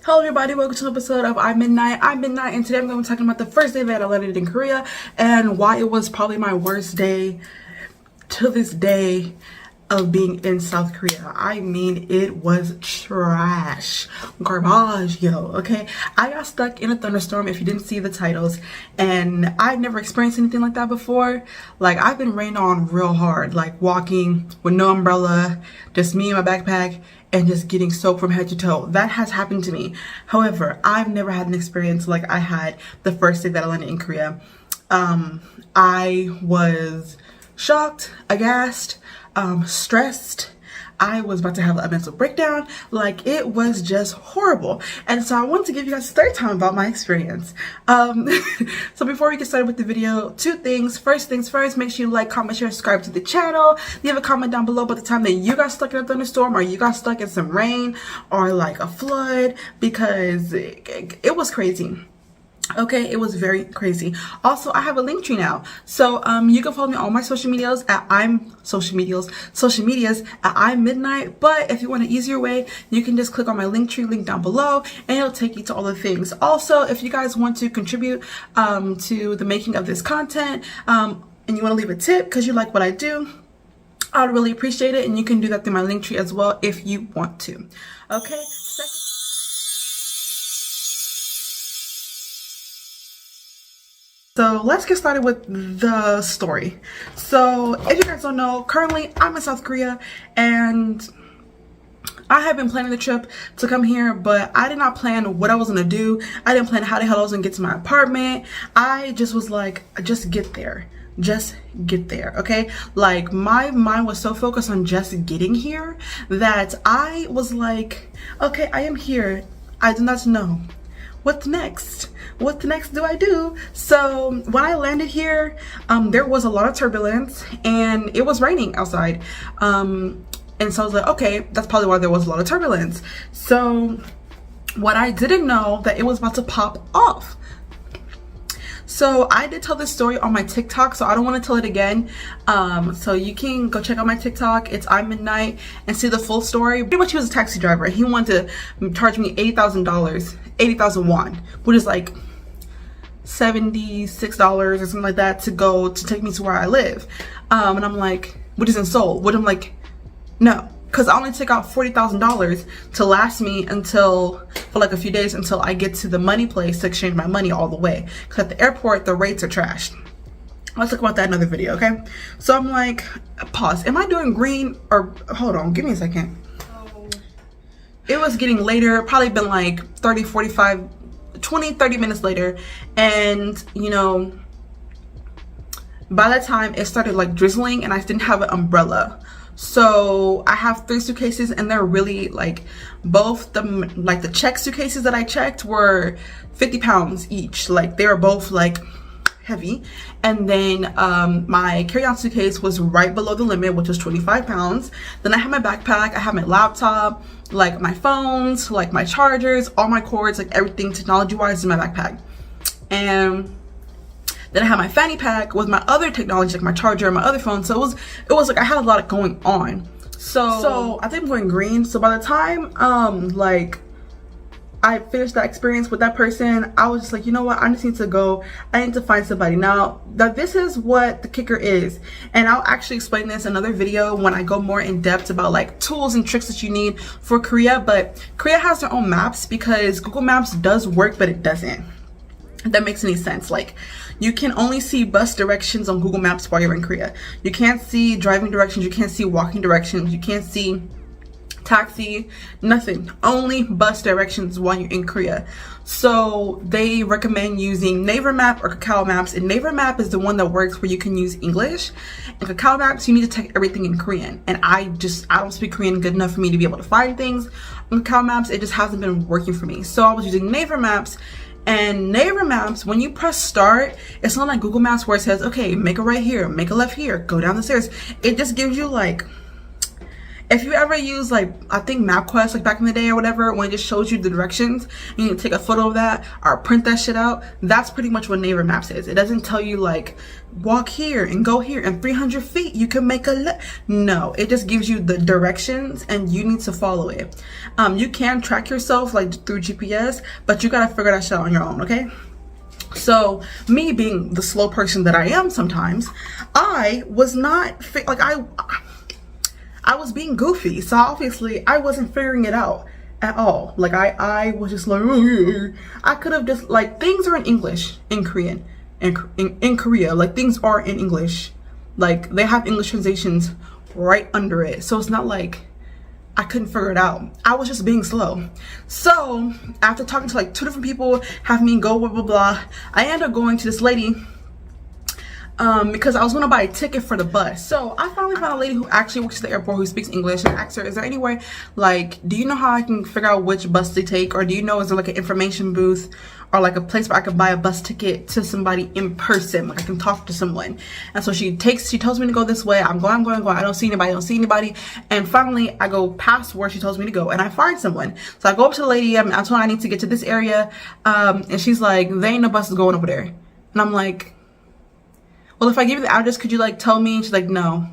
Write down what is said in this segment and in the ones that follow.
Hello everybody, welcome to an episode of I'm Midnight, and today I'm going to be talking about the first day that I landed in Korea and why it was probably my worst day to this day of being in South Korea. I mean, it was trash. Garbage, yo, okay? I got stuck in a thunderstorm, if you didn't see the titles, and I've never experienced anything like that before. Like, I've been rained on real hard, like walking with no umbrella, just me and my backpack, and just getting soaked from head to toe. That has happened to me. However, I've never had an experience like I had the first day that I landed in Korea. I was shocked, aghast, stressed. I was about to have a mental breakdown. Like, it was just horrible. And so I wanted to give you guys a story time about my experience. So before we get started with the video, two things. First things first, make sure you like, comment, share, subscribe to the channel. Leave a comment down below about the time that you got stuck in a thunderstorm, or you got stuck in some rain, or like a flood, because it was crazy. Okay, it was very crazy. Also, I have a link tree now, so you can follow me on all my social medias at social medias at I'm Midnight. But if you want an easier way, you can just click on my link tree link down below, and it'll take you to all the things. Also, if you guys want to contribute to the making of this content, and you want to leave a tip because you like what I do, I'd really appreciate it, and you can do that through my link tree as well if you want to. Okay. So let's get started with the story. So if you guys don't know, currently I'm in South Korea, and I have been planning the trip to come here, but I did not plan what I was gonna do. I didn't plan how the hell I was gonna get to my apartment. I just was like, just get there. Just get there, okay? Like, my mind was so focused on just getting here that I was like, okay, I am here. I do not know what's next. What next do I do? So when I landed here, there was a lot of turbulence, and it was raining outside. And so I was like, okay, that's probably why there was a lot of turbulence. So what I didn't know, that it was about to pop off. So I did tell this story on my TikTok, so I don't want to tell it again. So you can go check out my TikTok. It's I'm Midnight, and see the full story. Pretty much, he was a taxi driver. He wanted to charge me $80,000, 80,000 won, which is like $76 or something like that, to take me to where I live. And I'm like, which is in Seoul. But I'm like, no, because I only took out $40,000 to last me for like a few days until I get to the money place to exchange my money all the way. Because at the airport, the rates are trashed. I'll talk about that in another video, okay? So I'm like, pause. Am I doing green, or hold on, give me a second. It was getting later, probably been like 30 minutes later, and you know, by that time it started like drizzling, and I didn't have an umbrella. So I have 3 suitcases, and they're really like, both the check suitcases that I checked were 50 pounds each. Like, they were both like heavy. And then my carry-on suitcase was right below the limit, which was 25 pounds. Then I have my backpack, I have my laptop, like my phones, like my chargers, all my cords, like everything technology-wise in my backpack. And then I had my fanny pack with my other technology, like my charger and my other phone. So it was like I had a lot going on. So I think I'm going green. So by the time like I finished that experience with that person, I was just like, you know what, I just need to go. I need to find somebody. Now this is what the kicker is, and I'll actually explain this in another video when I go more in depth about like tools and tricks that you need for Korea. But Korea has their own maps, because Google Maps does work, but it doesn't. If that makes any sense. Like, you can only see bus directions on Google Maps while you're in Korea. You can't see driving directions, you can't see walking directions, you can't see taxi, nothing. Only bus directions while you're in Korea. So they recommend using Naver Map or Kakao Maps, and Naver Map is the one that works where you can use English, and Kakao Maps you need to take everything in Korean, and I don't speak Korean good enough for me to be able to find things on Kakao Maps. It just hasn't been working for me. So I was using Naver Maps. And Naver Maps, when you press start, it's not like Google Maps where it says, okay, make a right here, make a left here, go down the stairs. It just gives you like, if you ever use like, I think MapQuest, like back in the day or whatever, when it just shows you the directions and you take a photo of that or print that shit out, that's pretty much what Naver Maps is. It doesn't tell you like walk here and go here and 300 feet you can make a no, it just gives you the directions and you need to follow it. You can track yourself like through GPS, but you gotta figure that shit out on your own, okay? So me being the slow person that I am sometimes, I was not like I was being goofy, so obviously I wasn't figuring it out at all. Like I was just like, I could have just, like, things are in English in Korean, in Korea, like things are in English, like they have English translations right under it, so it's not like I couldn't figure it out. I was just being slow. So after talking to like 2 different people, having me go blah blah blah, I ended up going to this lady because I was gonna buy a ticket for the bus. So I finally found a lady who actually works at the airport who speaks English, and asked her, is there any way, like, do you know how I can figure out which bus to take, or do you know, is there like an information booth or like a place where I could buy a bus ticket to somebody in person, like I can talk to someone? And so she tells me to go this way. I'm going, I don't see anybody, and finally I go past where she tells me to go and I find someone. So I go up to the lady, I told her I need to get to this area, and she's like, there ain't no buses going over there. And I'm like, well, if I give you the address, could you like tell me? And she's like, no.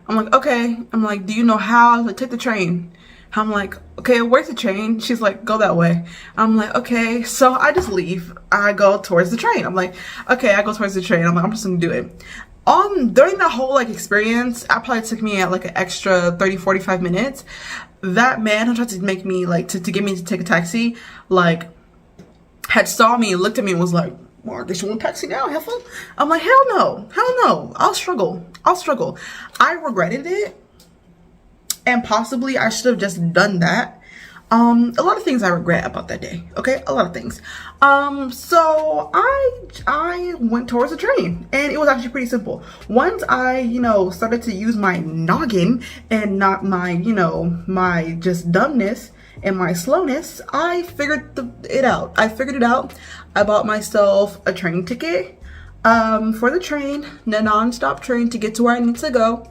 I'm like, okay. I'm like, do you know how? Like, take the train. I'm like, okay, where's the train? She's like, go that way. I'm like, okay. So I just leave. I go towards the train. I'm like, okay, I go towards the train. I'm like, I'm just gonna do it. During that whole like experience, I probably took me at like an extra 30-45 minutes. That man who tried to make me like to get me to take a taxi, like, had saw me, looked at me and was like, well, I guess you want a taxi now, heifer? I'm like, hell no, I'll struggle. I regretted it, and possibly I should have just done that. A lot of things I regret about that day, okay? A lot of things. So I went towards the train, and it was actually pretty simple. Once I, started to use my noggin and not my, my just dumbness and my slowness, I figured it out. I bought myself a train ticket for the train, the non-stop train to get to where I need to go.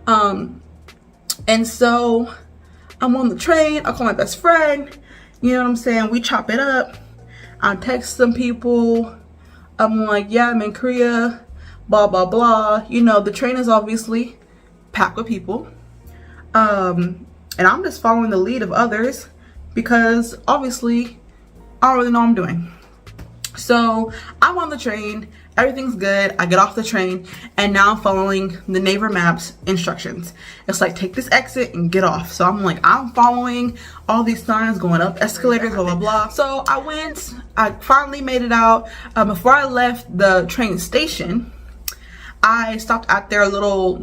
And so I'm on the train. I call my best friend. You know what I'm saying? We chop it up. I text some people. I'm like, yeah, I'm in Korea, blah, blah, blah. The train is obviously packed with people. And I'm just following the lead of others because obviously I don't really know what I'm doing. So I'm on the train, everything's good. I get off the train, and now I'm following the Naver Maps instructions. It's like, take this exit and get off. So I'm like, I'm following all these signs, going up escalators, blah, blah, blah. So I finally made it out. Before I left the train station, I stopped at the local,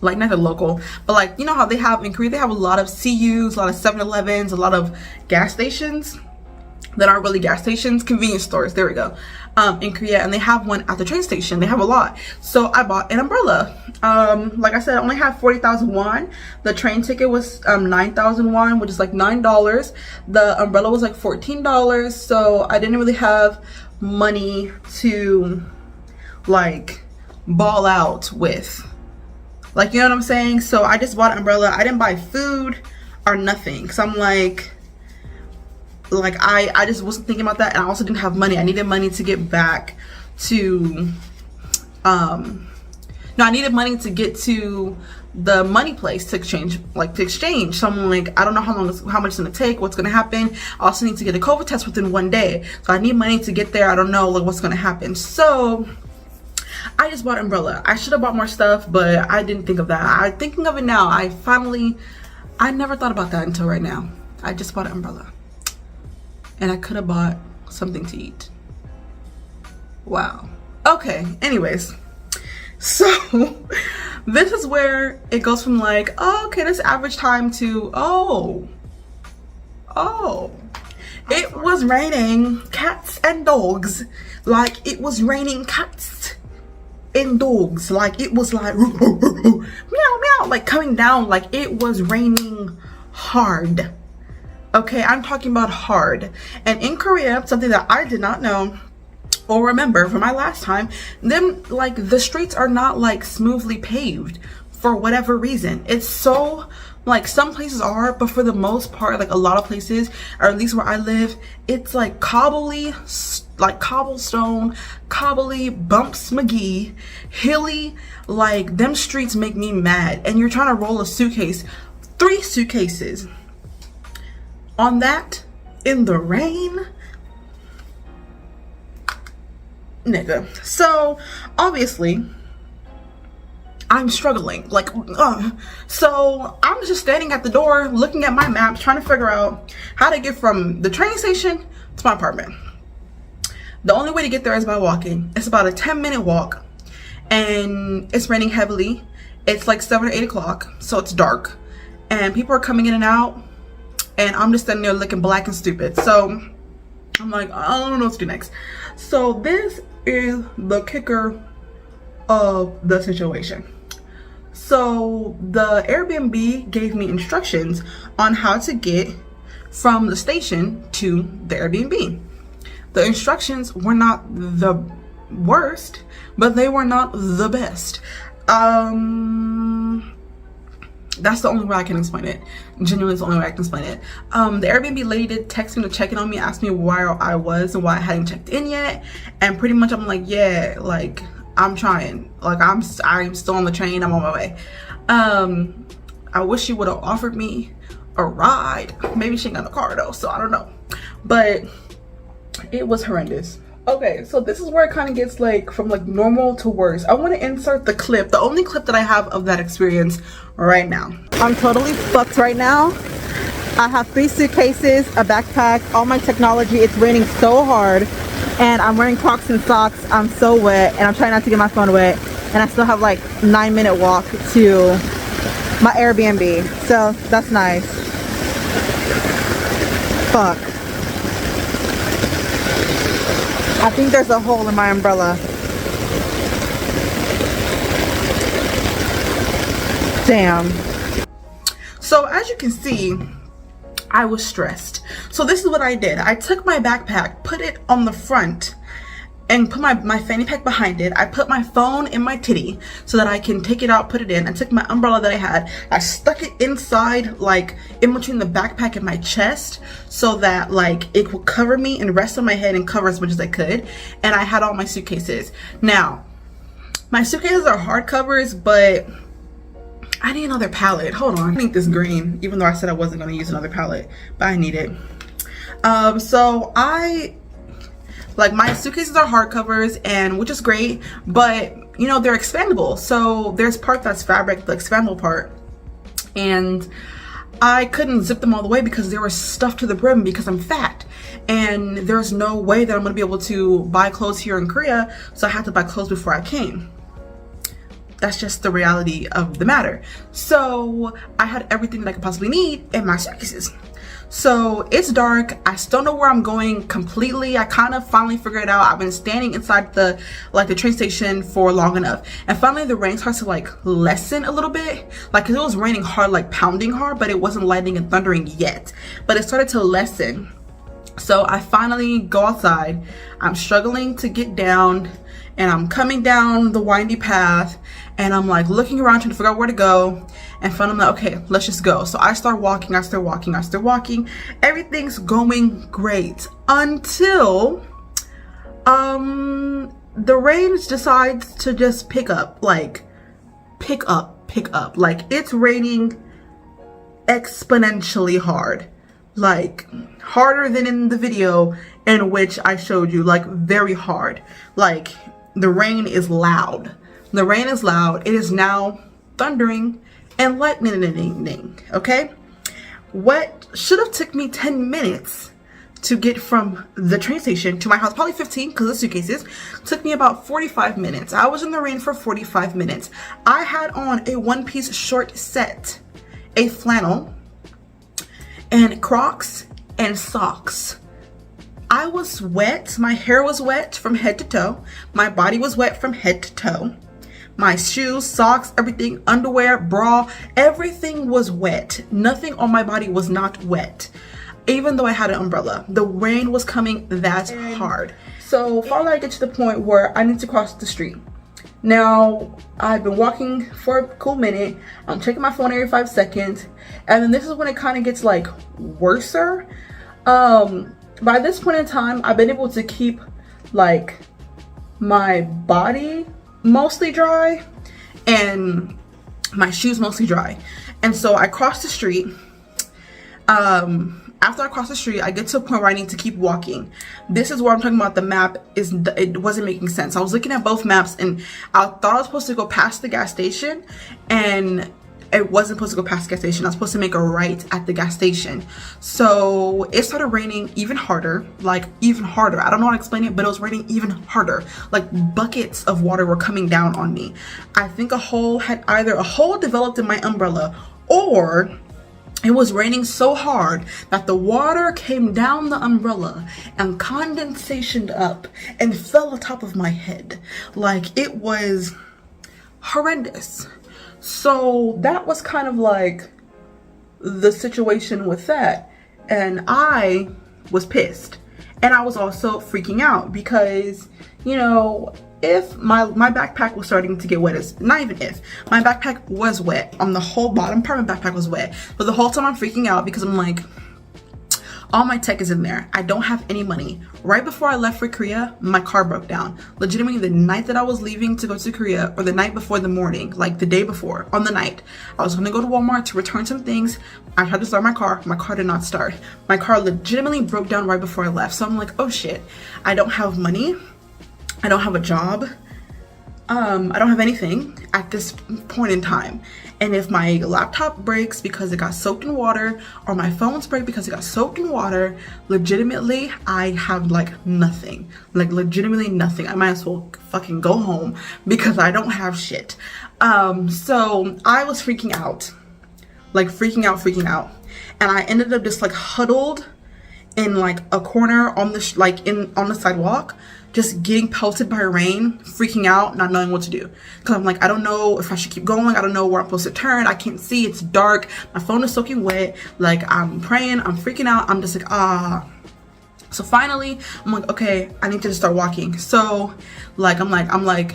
like not the local, but like, you know how they have in Korea, they have a lot of CUs, a lot of 7-Elevens, a lot of gas stations that aren't really gas stations, convenience stores, there we go, in Korea, and they have one at the train station. They have a lot. So I bought an umbrella. Like I said, I only had 40,000 won. The train ticket was 9,000 won, which is like $9. The umbrella was like $14, so I didn't really have money to like ball out with, like, you know what I'm saying? So I just bought an umbrella. I didn't buy food or nothing, so I'm like I just wasn't thinking about that, and I also didn't have money. I needed money to get back to I needed money to get to the money place to exchange. So I'm like, I don't know how much it's gonna take, what's gonna happen. I also need to get a COVID test within 1 day, so I need money to get there. I don't know like what's gonna happen. So I just bought an umbrella. I should have bought more stuff, but I didn't think of that. I'm thinking of it now. I never thought about that until right now. I just bought an umbrella, and I could have bought something to eat. Wow. Okay, anyways, so this is where it goes from like, oh, okay, this average time to, oh, it was raining cats and dogs. Like, it was raining cats and dogs. Like, it was like meow meow, like coming down. Like, it was raining hard. Okay, I'm talking about hard. And in Korea, something that I did not know or remember from my last time, the streets are not like smoothly paved for whatever reason. It's so, like, some places are, but for the most part, like a lot of places, or at least where I live, it's like cobbly, like cobblestone, cobbly, bumps McGee, hilly. Like, them streets make me mad. And you're trying to roll a suitcase, 3 suitcases on that in the rain, nigga. So obviously I'm struggling, like, so I'm just standing at the door looking at my map, trying to figure out how to get from the train station to my apartment. The only way to get there is by walking. It's about a 10-minute walk, and it's raining heavily. It's like 7 or 8 o'clock, so it's dark, and people are coming in and out, and I'm just standing there looking black and stupid. So I'm like, I don't know what to do next. So this is the kicker of the situation. So the Airbnb gave me instructions on how to get from the station to the Airbnb. The instructions were not the worst, but they were not the best. That's the only way I can explain it. Genuinely, it's the only way I can explain it. The Airbnb lady did text me to check in on me, ask me where I was and why I hadn't checked in yet. And pretty much I'm like, yeah, like, I'm trying. Like, I'm still on the train. I'm on my way. I wish she would have offered me a ride. Maybe she ain't got a car though, so I don't know. But it was horrendous. Okay, so this is where it kind of gets like from like normal to worse. I want to insert the clip, the only clip that I have of that experience right now. I'm totally fucked right now. I have 3 suitcases, a backpack, all my technology. It's raining so hard, and I'm wearing Crocs and socks. I'm so wet, and I'm trying not to get my phone wet, and I still have like 9-minute walk to my Airbnb, so that's nice. Fuck. I think there's a hole in my umbrella. Damn. So as you can see, I was stressed. So this is what I did. I took my backpack, put it on the front, and put my fanny pack behind it. I put my phone in my titty so that I can take it out, put it in. I took my umbrella that I had, I stuck it inside, like in between the backpack and my chest, so that like it would cover me and rest on my head and cover as much as I could. And I had all my suitcases. Now, my suitcases are hardcovers, but I need another palette. Hold on, I need this green, even though I said I wasn't gonna use another palette, but I need it. So like, my suitcases are hardcovers, and which is great, but you know, they're expandable. So there's part that's fabric, the expandable part, and I couldn't zip them all the way because they were stuffed to the brim because I'm fat, and there's no way that I'm gonna be able to buy clothes here in Korea, so I had to buy clothes before I came. That's just the reality of the matter. So I had everything that I could possibly need in my suitcases. So it's dark. I still know where I'm going completely. I kind of finally figured it out. I've been standing inside the train station for long enough, and finally the rain starts to like lessen a little bit. Like, it was raining hard, like pounding hard, but it wasn't lightning and thundering yet. But it started to lessen. So I finally go outside. I'm struggling to get down, and I'm coming down the windy path, and I'm like looking around trying to figure out where to go. And finally I'm like, okay, let's just go. So I start walking, I start walking. Everything's going great until the rain decides to just pick up. Like, pick up. Like, it's raining exponentially hard. Like, harder than in the video in which I showed you, like very hard. Like, the rain is loud. The rain is loud. It is now thundering and lightning, okay? What should have took me 10 minutes to get from the train station to my house, probably 15 because of suitcases, took me about 45 minutes. I was in the rain for 45 minutes. I had on a 1-piece short set, a flannel, and Crocs and socks. I was wet. My hair was wet from head to toe. My body was wet from head to toe. My shoes, socks, everything, underwear, bra, everything was wet. Nothing on my body was not wet, even though I had an umbrella. The rain was coming that hard. So finally I get to the point where I need to cross the street. Now, I've been walking for a cool minute. I'm checking my phone every 5 seconds. And then this is when it kind of gets like worser. By this point in time, I've been able to keep like my body mostly dry and my shoes mostly dry. And so I crossed the street. After I cross the street, I get to a point where I need to keep walking. This is where I'm talking about the map it wasn't making sense. I was looking at both maps and I thought I was supposed to go past the gas station, and it wasn't supposed to go past the gas station. I was supposed to make a right at the gas station. So it started raining even harder, like even harder. I don't know how to explain it, but it was raining even harder. Like buckets of water were coming down on me. I think either a hole developed in my umbrella, or it was raining so hard that the water came down the umbrella and condensationed up and fell on top of my head. Like, it was horrendous. So that was kind of like the situation with that. And I was pissed. And I was also freaking out because, you know, if my backpack was starting to get wet, not even if, my backpack was wet. On the whole bottom part, my backpack was wet. But the whole time I'm freaking out because I'm like, all my tech is in there. I don't have any money. Right before I left for Korea, my car broke down. Legitimately, the night that I was leaving to go to Korea, or the night before the morning, like the day before, on the night, I was gonna go to Walmart to return some things. I tried to start my car did not start. My car legitimately broke down right before I left. So I'm like, oh shit, I don't have money. I don't have a job. I don't have anything at this point in time. And if my laptop breaks because it got soaked in water, or my phones break because it got soaked in water, legitimately, I have like nothing. Like legitimately nothing. I might as well fucking go home because I don't have shit. So I was freaking out. Like freaking out. And I ended up just like huddled in like a corner on the on the sidewalk, just getting pelted by rain, freaking out, not knowing what to do. Cause I'm like, I don't know if I should keep going. I don't know where I'm supposed to turn. I can't see, it's dark. My phone is soaking wet. Like I'm praying, I'm freaking out. I'm just like, ah. So finally, I'm like, okay, I need to just start walking. So like, I'm like,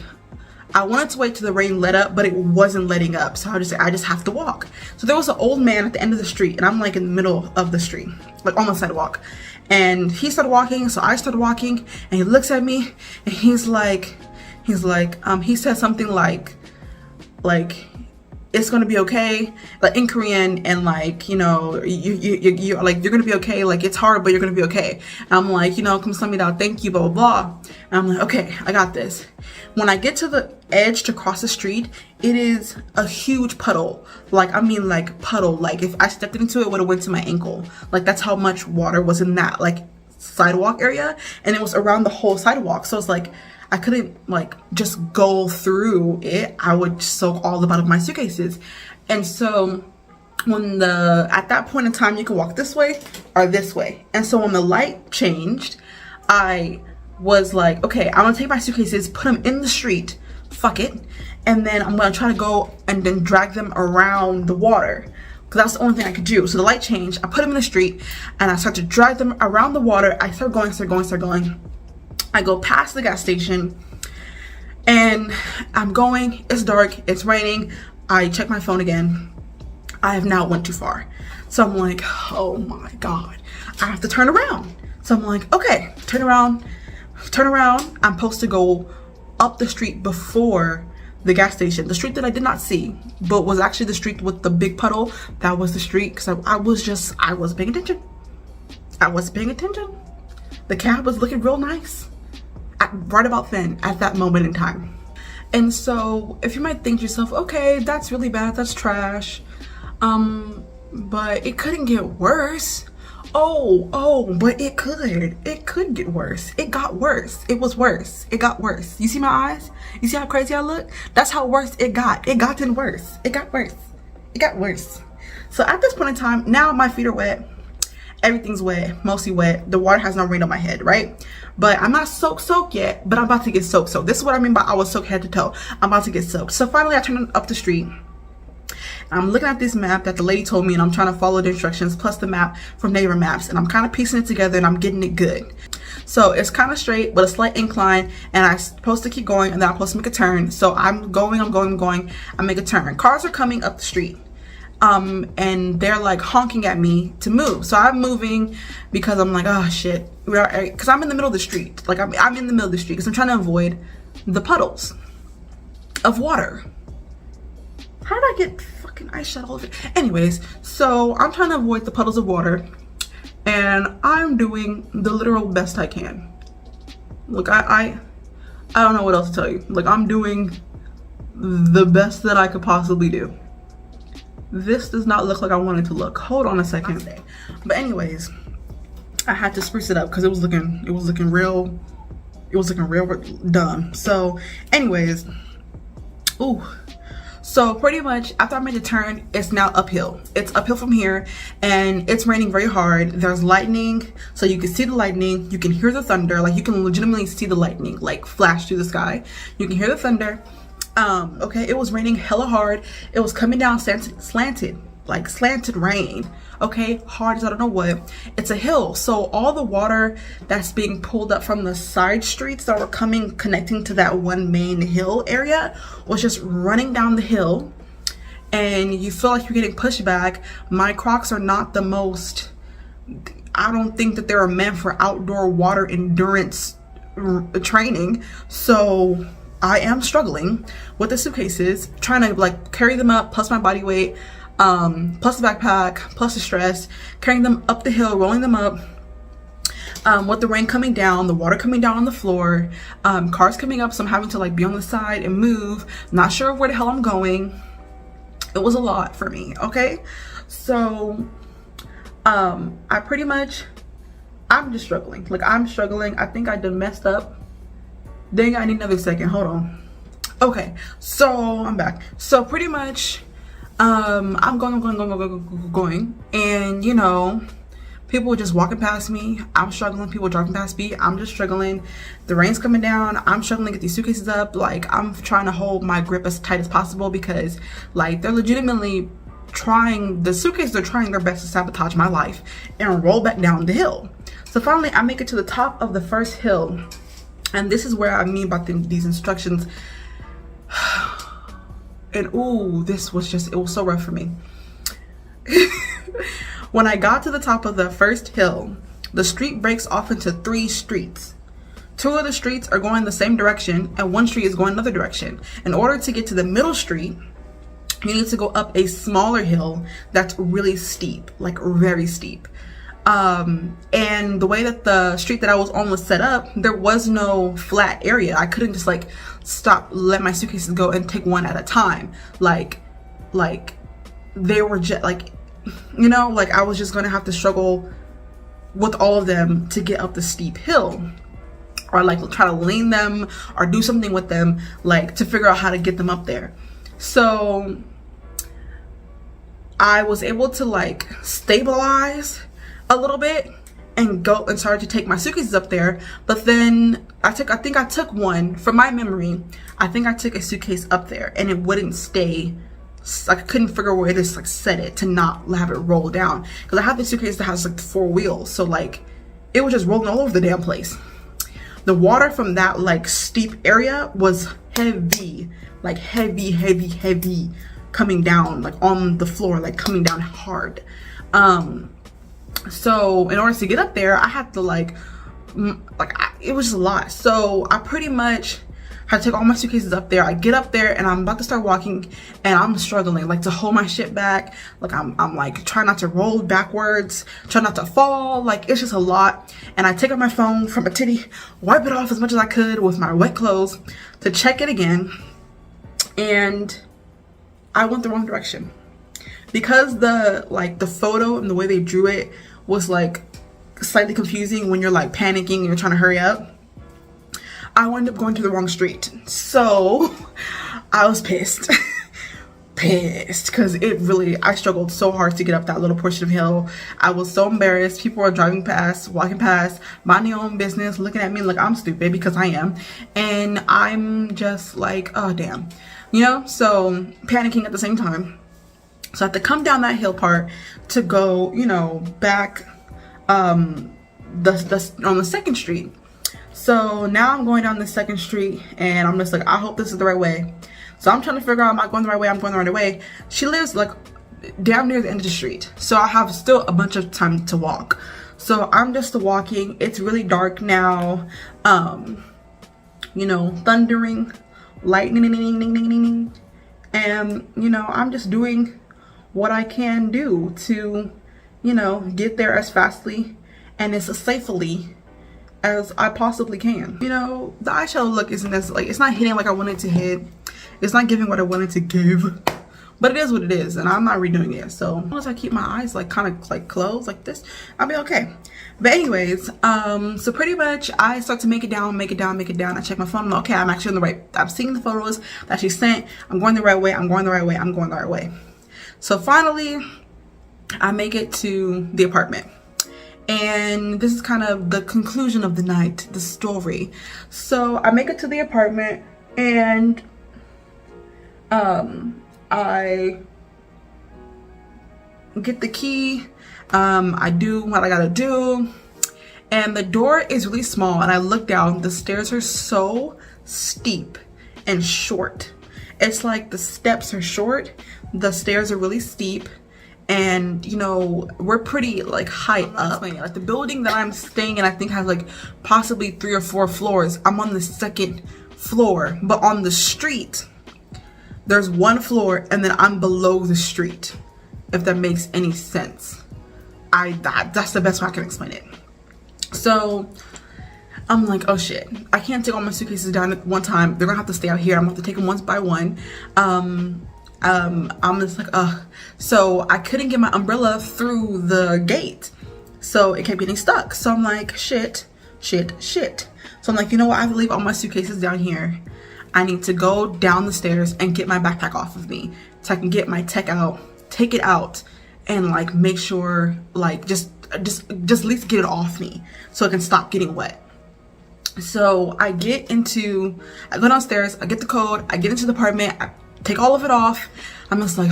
I wanted to wait till the rain let up, but it wasn't letting up. So I just have to walk. So there was an old man at the end of the street, and I'm like in the middle of the street, like on the sidewalk. And he started walking, so I started walking, and he looks at me, and he said something like, it's gonna be okay, like in Korean, and like, you know, you're like, you're gonna be okay, like it's hard, but you're gonna be okay. And I'm like, you know, 감사합니다, thank you, blah, blah, blah. And I'm like, okay, I got this. When I get to the edge to cross the street, it is a huge puddle. Like, I mean, like puddle, like if I stepped into it, would have went to my ankle. Like that's how much water was in that like sidewalk area, and it was around the whole sidewalk. So it's like, I couldn't like just go through it. I would soak all the bottom of my suitcases. And so at that point in time, you can walk this way or this way. And so when the light changed, I was like, okay, I'm gonna take my suitcases, put them in the street, fuck it. And then I'm gonna try to go and then drag them around the water, because that's the only thing I could do. So the light changed, I put them in the street and I start to drag them around the water. I start going. I go past the gas station and I'm going, it's dark, it's raining. I check my phone again. I have now went too far. So I'm like, oh my God, I have to turn around. So I'm like, okay, turn around. I'm supposed to go up the street before the gas station, the street that I did not see, but was actually the street with the big puddle. That was the street, because I wasn't paying attention. The cab was looking real nice right about then, at that moment in time. And so if you might think to yourself, okay, that's really bad, that's trash, but it couldn't get worse. But it could get worse. It got worse. It was worse. It got worse. You see my eyes? You see how crazy I look? That's how worse it got. It got worse. It got worse. So at this point in time, now my feet are wet. Everything's wet, mostly wet. The water has not rained on my head, right? But I'm not soaked yet, but I'm about to get soaked. This is what I mean by I was soaked head to toe. I'm about to get soaked. So finally I turned up the street I'm looking at this map that the lady told me, and I'm trying to follow the instructions plus the map from Neighbor Maps, and I'm kind of piecing it together and I'm getting it good. So it's kind of straight with a slight incline, and I'm supposed to keep going, and then I'm supposed to make a turn. So I'm going, I make a turn. Cars are coming up the street. And they're like honking at me to move. So I'm moving because I'm like, oh shit, because I'm in the middle of the street. Like I'm in the middle of the street because I'm trying to avoid the puddles of water. How did I get fucking ice shot all over? Anyways, so I'm trying to avoid the puddles of water, and I'm doing the literal best I can. Look, I don't know what else to tell you. Like, I'm doing the best that I could possibly do. This does not look like I wanted to look. Hold on a second. But anyways, I had to spruce it up because it was looking real dumb. So anyways, ooh. So pretty much after I made the turn, it's now uphill. It's uphill from here, and it's raining very hard. There's lightning, so you can see the lightning. You can hear the thunder. Like, you can legitimately see the lightning like flash through the sky. You can hear the thunder. Okay, it was raining hella hard. It was coming down slanted rain. Okay, hard as I don't know what. It's a hill, so all the water that's being pulled up from the side streets that were connecting to that one main hill area was just running down the hill, and you feel like you're getting pushed back. My Crocs are not the most, I don't think that they're meant for outdoor water endurance training, so I am struggling with the suitcases, trying to like carry them up, plus my body weight, plus the backpack, plus the stress, carrying them up the hill, rolling them up, with the rain coming down, the water coming down on the floor, cars coming up, so I'm having to like be on the side and move, not sure where the hell I'm going. It was a lot for me, okay? So, I'm just struggling. Like, I'm struggling. I think I done messed up. Dang, I need another second. Hold on. Okay, so I'm back. So pretty much, I'm going, and you know, people just walking past me. I'm struggling. People driving past me. I'm just struggling. The rain's coming down. I'm struggling to get these suitcases up. Like, I'm trying to hold my grip as tight as possible because, like, they're legitimately trying. The suitcases are trying their best to sabotage my life and roll back down the hill. So finally, I make it to the top of the first hill. And this is where I mean about these instructions. And ooh, it was so rough for me. When I got to the top of the first hill, the street breaks off into 3 streets. 2 of the streets are going the same direction, and 1 street is going another direction. In order to get to the middle street, you need to go up a smaller hill that's really steep, like very steep. And the way that the street that I was on was set up, there was no flat area. I couldn't just like stop, let my suitcases go and take one at a time. Like they were just like, you know, like I was just gonna have to struggle with all of them to get up the steep hill, or like try to lean them or do something with them, like to figure out how to get them up there. So I was able to like stabilize a little bit and go and started to take my suitcases up there. But then I think I took one, from my memory, I think I took a suitcase up there and it wouldn't stay. Like, I couldn't figure out where to just like set it to not have it roll down, because I have this suitcase that has like 4 wheels, so like it was just rolling all over the damn place. The water from that like steep area was heavy, like heavy coming down, like on the floor, like coming down hard. So in order to get up there, I had to it was just a lot. So I pretty much had to take all my suitcases up there. I get up there and I'm about to start walking, and I'm struggling like to hold my shit back. Like I'm like trying not to roll backwards, trying not to fall. Like, it's just a lot. And I take out my phone from a titty, wipe it off as much as I could with my wet clothes to check it again. And I went the wrong direction. Because the photo and the way they drew it was like slightly confusing when you're like panicking and you're trying to hurry up, I wound up going to the wrong street. So I was pissed. Pissed, because I struggled so hard to get up that little portion of hill. I was so embarrassed. People were driving past, walking past, minding their own business, looking at me like I'm stupid, because I am. And I'm just like, oh damn, you know, so panicking at the same time. So I have to come down that hill part to go, you know, back on the 2nd street. So now I'm going down the 2nd street and I'm just like, I hope this is the right way. So I'm trying to figure out, am I going the right way? I'm going the right way. She lives like down near the end of the street. So I have still a bunch of time to walk. So I'm just walking. It's really dark now. You know, thundering, lightning, and you know, I'm just doing what I can do to, you know, get there as fastly and as safely as I possibly can. You know, the eyeshadow look isn't as like, it's not hitting like I wanted to hit. It's not giving what I wanted to give, but it is what it is, and I'm not redoing it. So as long as I keep my eyes like kind of like closed like this, I'll be okay. But anyways, so pretty much I start to make it down. I check my phone. I'm like, okay, I'm actually on the right. I'm seeing the photos that she sent. I'm going the right way. I'm going the right way. So finally, I make it to the apartment. And this is kind of the conclusion of the night, the story. So I make it to the apartment and I get the key. I do what I gotta do. And the door is really small and I look down. The stairs are so steep and short. It's like the steps are short, the stairs are really steep, and you know, we're pretty like high up. Like the building that I'm staying in, I think has like possibly 3 or 4 floors. I'm on the 2nd floor, but on the street there's 1 floor and then I'm below the street, if that makes any sense. That's the best way I can explain it. So I'm like, oh shit, I can't take all my suitcases down at one time. They're gonna have to stay out here. I'm gonna have to take them one by one. I'm just like, ugh. So I couldn't get my umbrella through the gate, so it kept getting stuck. So I'm like, shit. So I'm like, you know what, I have to leave all my suitcases down here. I need to go down the stairs and get my backpack off of me so I can get my tech out, take it out, and like make sure like just at least get it off me so it can stop getting wet. So I go downstairs, I get the code, I get into the apartment, I take all of it off. I'm just like,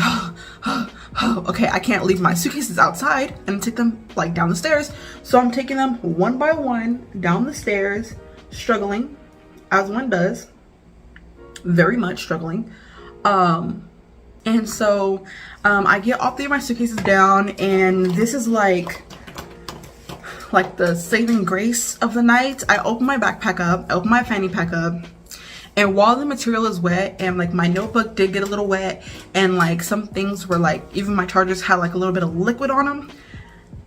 okay, I can't leave my suitcases outside and take them like down the stairs. So I'm taking them one by one down the stairs, struggling, as one does, very much struggling. And so I get all 3 of my suitcases down, and this is like the saving grace of the night. I open my backpack up, I open my fanny pack up, and while the material is wet and like my notebook did get a little wet and like some things were like, even my chargers had like a little bit of liquid on them,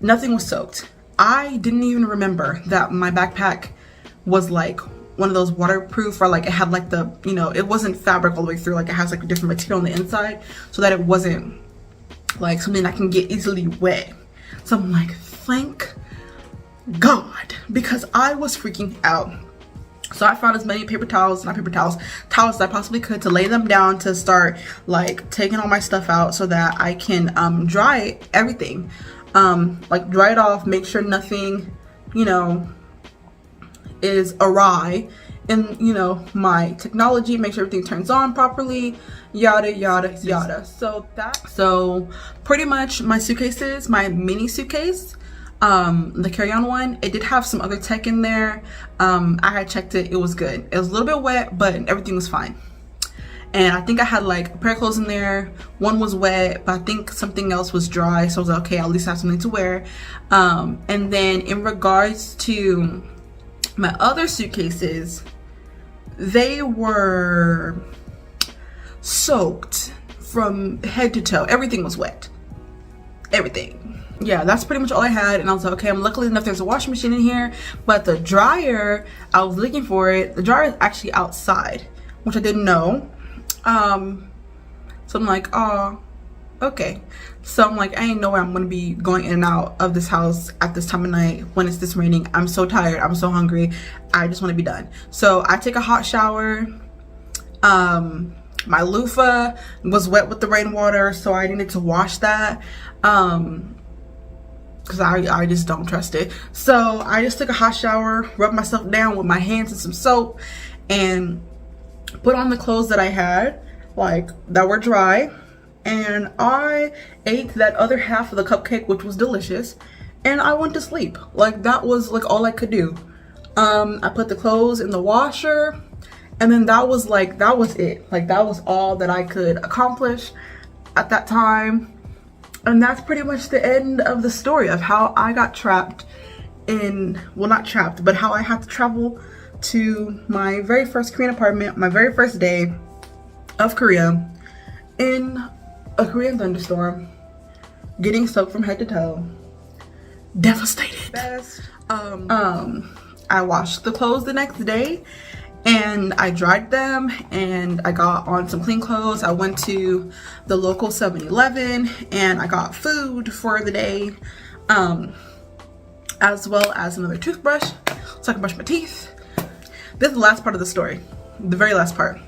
nothing was soaked. I didn't even remember that my backpack was like one of those waterproof, or like it had like the, you know, it wasn't fabric all the way through, like it has like a different material on the inside so that it wasn't like something that can get easily wet. So I'm like, thank God, because I was freaking out. So I found as many towels as I possibly could to lay them down to start like taking all my stuff out so that I can dry everything, like dry it off, make sure nothing, you know, is awry in, you know, my technology, make sure everything turns on properly, yada yada yada. So pretty much my suitcases, my mini suitcase, the carry-on one, it did have some other tech in there. I had checked it, it was good. It was a little bit wet, but everything was fine. And I think I had like a pair of clothes in there. One was wet, but I think something else was dry, so I was like, okay, I'll at least have something to wear. And then in regards to my other suitcases, they were soaked from head to toe. Everything was wet, everything. Yeah, that's pretty much all I had. And I was like, okay, I'm luckily enough there's a washing machine in here, but the dryer, I was looking for it, the dryer is actually outside, which I didn't know. So I'm like, oh, okay. So I'm like, I ain't know where I'm gonna be going in and out of this house at this time of night when it's this raining. I'm so tired, I'm so hungry, I just want to be done. So I take a hot shower. My loofah was wet with the rainwater, so I needed to wash that, because I just don't trust it. So I just took a hot shower, rubbed myself down with my hands in some soap, and put on the clothes that I had, like that were dry, and I ate that other half of the cupcake, which was delicious, and I went to sleep. Like, that was like all I could do. I put the clothes in the washer, and then that was it. Like, that was all that I could accomplish at that time. And that's pretty much the end of the story of how I got trapped in, well, not trapped, but how I had to travel to my very first Korean apartment, my very first day of Korea, in a Korean thunderstorm, getting soaked from head to toe, devastated. I washed the clothes the next day and I dried them, and I got on some clean clothes. I went to the local 7-Eleven and I got food for the day, as well as another toothbrush so I can brush my teeth. This is the last part of the story, the very last part.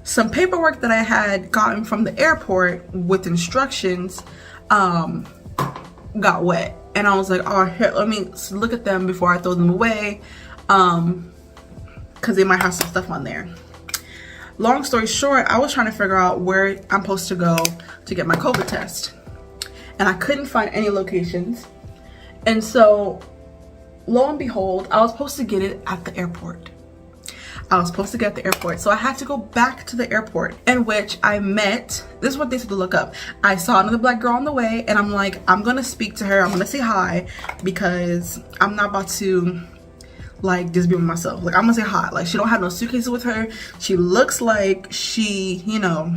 Some paperwork that I had gotten from the airport with instructions got wet, and I was like, oh, here, let me look at them before I throw them away, because they might have some stuff on there. Long story short, I was trying to figure out where I'm supposed to go to get my COVID test, and I couldn't find any locations. And so, lo and behold, I was supposed to get it at the airport. So I had to go back to the airport, in which I met, this is what they said to look up. I saw another black girl on the way, and I'm like, I'm gonna speak to her, I'm gonna say hi, because I'm not about to like just be with myself. Like, I'm gonna say hi. Like, she don't have no suitcases with her. She looks like she, you know,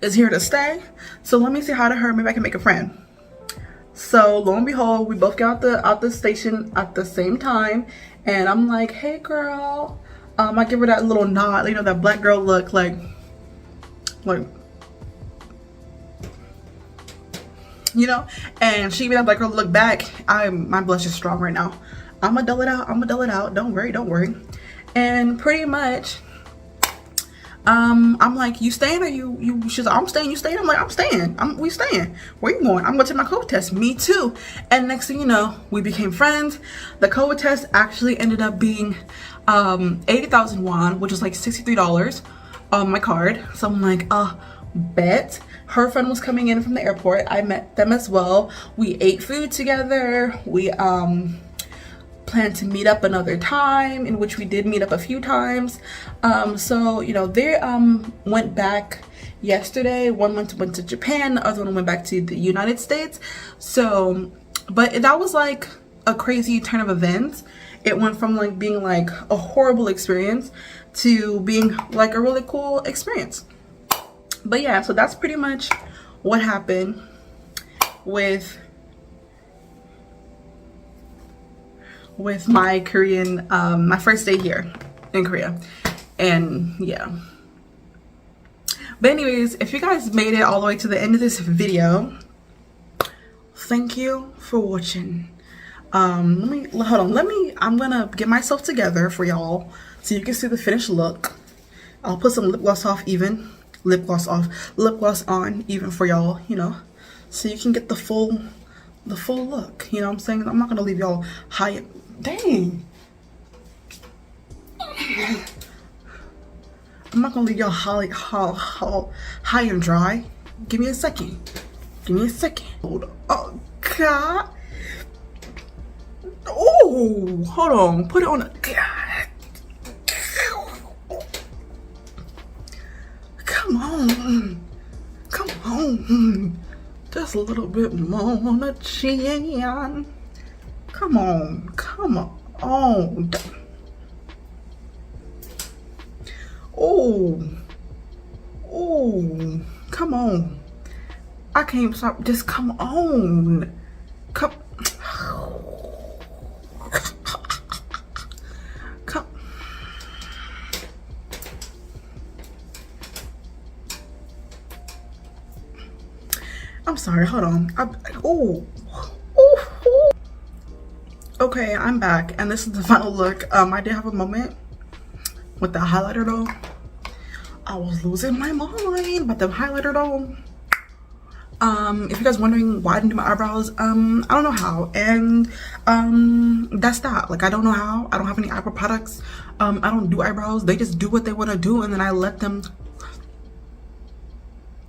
is here to stay. So let me say hi to her, maybe I can make a friend. So lo and behold, we both got out the station at the same time, and I'm like, hey girl. I give her that little nod, you know, that black girl look, like, you know, and she gave me that black girl look back. My blush is strong right now. I'ma dull it out, don't worry. And pretty much, I'm like, you staying or you she's like, I'm staying, you staying? I'm like, I'm staying, we staying. Where you going? I'm going to take my COVID test. Me too. And next thing you know, we became friends. The COVID test actually ended up being 80,000 won, which is like $63 on my card. So I'm like, bet. Her friend was coming in from the airport. I met them as well. We ate food together. We planned to meet up another time, in which we did meet up a few times. So, you know, they went back yesterday. One went to Japan, the other one went back to the United States. So, but that was like a crazy turn of events. It went from like being like a horrible experience to being like a really cool experience. But yeah, so that's pretty much what happened with my Korean, my first day here in Korea. And yeah. But anyways, if you guys made it all the way to the end of this video, thank you for watching. I'm gonna get myself together for y'all so you can see the finished look. I'll put some lip gloss on even for y'all, you know, so you can get the full look, you know what I'm saying? I'm not gonna leave y'all high. Dang, I'm not gonna leave y'all high and dry. Give me a second. Hold on. Oh God. Oh, hold on. Put it on. Come on. Just a little bit more on the chin. Come on. Oh, come on. I can't even stop. Just come on. Come. I'm sorry, hold on. Okay, I'm back, and this is the final look. I did have a moment with the highlighter though. I was losing my mind about the highlighter though. If you guys wondering why I didn't do my eyebrows, I don't know how, and that's that. Like, I don't know how. I don't have any eyebrow products. I don't do eyebrows. They just do what they want to do, and then I let them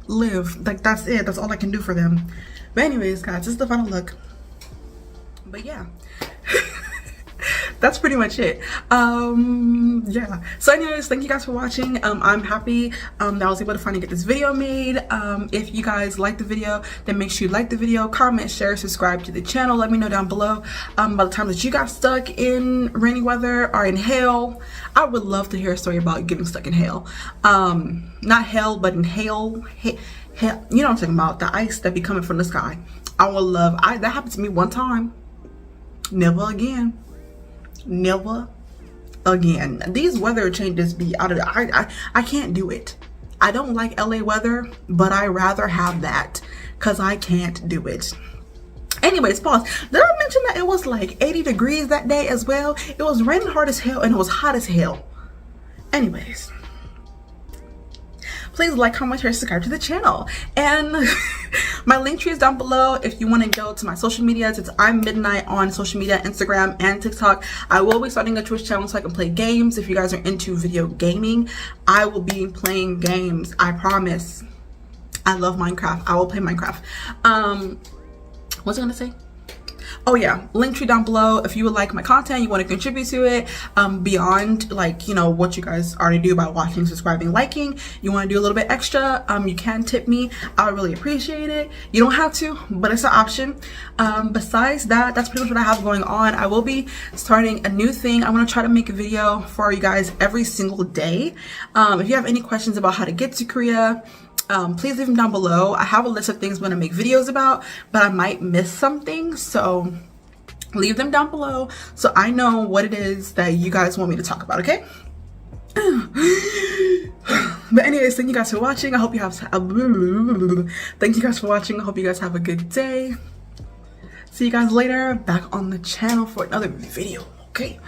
live. Like, that's it. That's all I can do for them. But anyways, guys, this is the final look. But yeah. That's pretty much it. Yeah, so anyways, thank you guys for watching. I'm happy that I was able to finally get this video made. If you guys like the video, then make sure you like the video, comment, share, subscribe to the channel. Let me know down below by the time that you got stuck in rainy weather or in hail. I would love to hear a story about getting stuck in hail. Not hail, but in hail, hail, you know what I'm talking about, the ice that be coming from the sky. I would love, that happened to me one time. Never again. Never again. These weather changes be out of I can't do it. I don't like LA weather, but I rather have that because I can't do it. Anyways, pause. Did I mention that it was like 80 degrees that day as well? It was raining hard as hell and it was hot as hell. Anyways, please like, comment, share, subscribe to the channel. And my link tree is down below if you want to go to my social medias. It's I'm Midnight on social media, Instagram and TikTok. I will be starting a Twitch channel so I can play games. If you guys are into video gaming, I will be playing games. I promise. I love Minecraft. I will play Minecraft. What was I gonna say? Oh yeah, link tree down below if you would like my content, you want to contribute to it, beyond like, you know, what you guys already do by watching, subscribing, liking. You want to do a little bit extra, you can tip me. I would really appreciate it. You don't have to, but it's an option. Besides that, that's pretty much what I have going on. I will be starting a new thing. I want to try to make a video for you guys every single day. If you have any questions about how to get to Korea, please leave them down below. I have a list of things I'm gonna make videos about, but I might miss something, so leave them down below so I know what it is that you guys want me to talk about, okay? But anyways, thank you guys for watching. I hope you have thank you guys for watching. I hope you guys have a good day. See you guys later, back on the channel for another video, okay?